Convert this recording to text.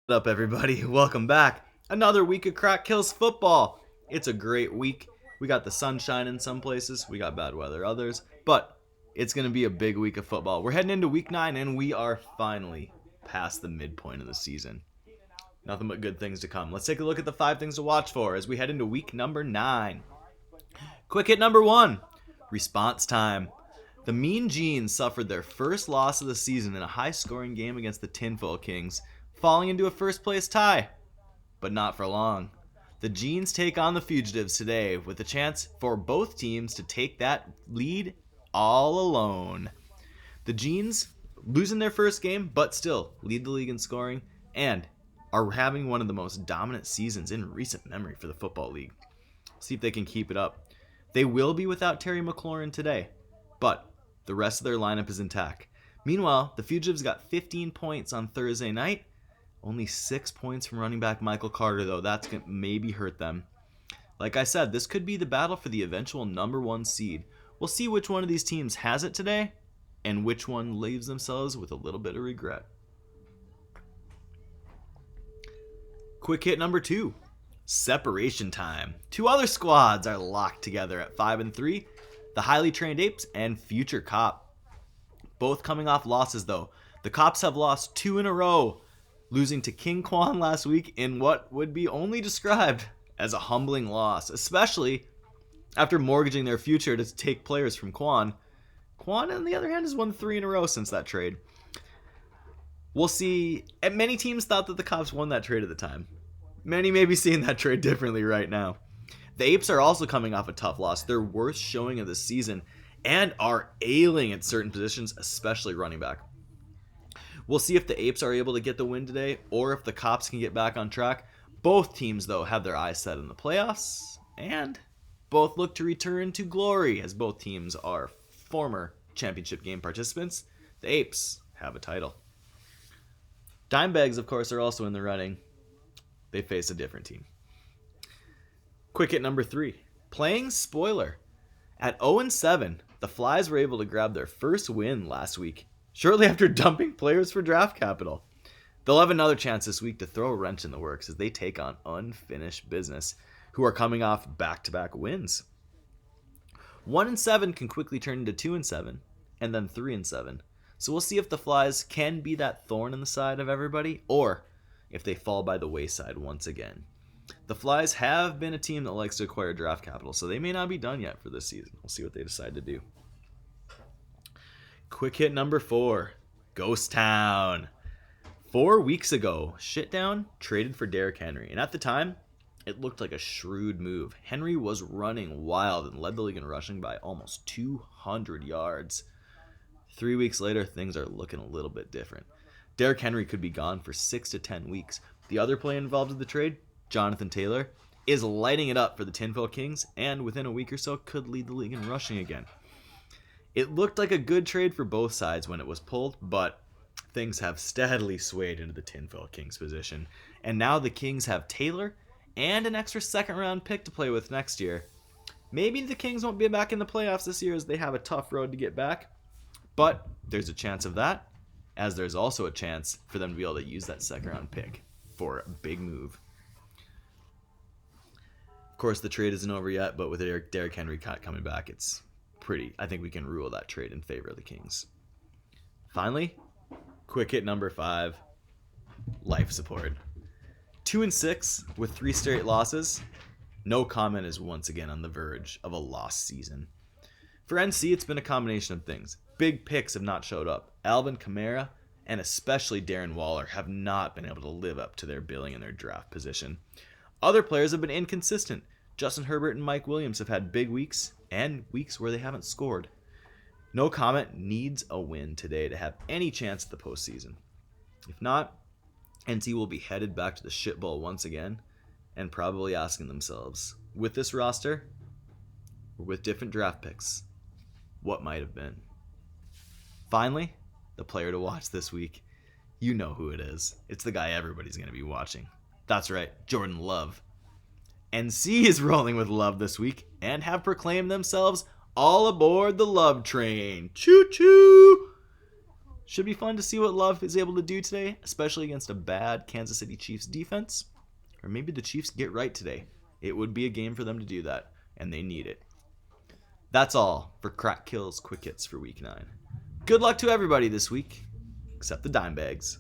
What up, everybody? Welcome back. Another week of Crack Kills football. It's a great week. We got the sunshine in some places, we got bad weather others, but it's going to be a big week of football. We're heading into week 9, and we are finally past the midpoint of the season. Nothing but good things to come. Let's take a look at the 5 things to watch for as we head into week number 9. Quick hit number 1, response time. The Mean Genes suffered their first loss of the season in a high-scoring game against the Tinfoil Kings, falling into a first-place tie. But not for long. The Genes take on the Fugitives today with a chance for both teams to take that lead all alone. The Genes losing their first game, but still lead the league in scoring and are having one of the most dominant seasons in recent memory for the Football League. See if they can keep it up. They will be without Terry McLaurin today, but the rest of their lineup is intact. Meanwhile, the Fugitives got 15 points on Thursday night. Only 6 points from running back Michael Carter, though. That's going to maybe hurt them. Like I said, this could be the battle for the eventual number 1 seed. We'll see which one of these teams has it today and which one leaves themselves with a little bit of regret. Quick hit number 2. Separation time. 2 other squads are locked together at 5 and 3. The highly trained Apes and future Cop. Both coming off losses, though. The Cops have lost 2 in a row, losing to King Quan last week in what would be only described as a humbling loss, especially after mortgaging their future to take players from Quan. Quan, on the other hand, has won 3 in a row since that trade. We'll see. And many teams thought that the Cops won that trade at the time. Many may be seeing that trade differently right now. The Apes are also coming off a tough loss, their worst showing of the season, and are ailing at certain positions, especially running back. We'll see if the Apes are able to get the win today or if the Cops can get back on track. Both teams, though, have their eyes set on the playoffs, and both look to return to glory as both teams are former championship game participants. The Apes have a title. Dimebags, of course, are also in the running. They face a different team. Quick hit number 3. Playing spoiler. At 0-7, the Flies were able to grab their first win last week, shortly after dumping players for draft capital. They'll have another chance this week to throw a wrench in the works as they take on unfinished business, who are coming off back-to-back wins. 1-7 can quickly turn into 2-7, and then 3-7. So we'll see if the Flies can be that thorn in the side of everybody, or if they fall by the wayside once again. The Flies have been a team that likes to acquire draft capital, so they may not be done yet for this season. We'll see what they decide to do. Quick hit number 4. Ghost Town. 4 weeks ago, Shitdown traded for Derrick Henry, and at the time, it looked like a shrewd move. Henry was running wild and led the league in rushing by almost 200 yards. 3 weeks later, things are looking a little bit different. Derrick Henry could be gone for 6 to 10 weeks. The other player involved in the trade, Jonathan Taylor, is lighting it up for the Tinfoil Kings, and within a week or so could lead the league in rushing again. It looked like a good trade for both sides when it was pulled, but things have steadily swayed into the Tinfoil Kings position. And now the Kings have Taylor and an extra second-round pick to play with next year. Maybe the Kings won't be back in the playoffs this year as they have a tough road to get back, but there's a chance of that, as there's also a chance for them to be able to use that second-round pick for a big move. Of course, the trade isn't over yet, but with Derrick Henry coming back, it's I think we can rule that trade in favor of the Kings. Finally, quick hit number 5. Life support. 2-6 with 3 straight losses. No comment is once again on the verge of a lost season. For NC, it's been a combination of things. Big picks have not showed up. Alvin Kamara and especially Darren Waller have not been able to live up to their billing in their draft position. Other players have been inconsistent. Justin Herbert and Mike Williams have had big weeks and weeks where they haven't scored. No comment needs a win today to have any chance at the postseason. If not, NC will be headed back to the shit bowl once again and probably asking themselves, with this roster, or with different draft picks, what might have been. Finally, the player to watch this week. You know who it is. It's the guy everybody's going to be watching. That's right, Jordan Love. NC is rolling with Love this week and have proclaimed themselves all aboard the Love train. Choo-choo! Should be fun to see what Love is able to do today, especially against a bad Kansas City Chiefs defense. Or maybe the Chiefs get right today. It would be a game for them to do that, and they need it. That's all for Crack Kills Quick Hits for Week 9. Good luck to everybody this week, except the Dimebags.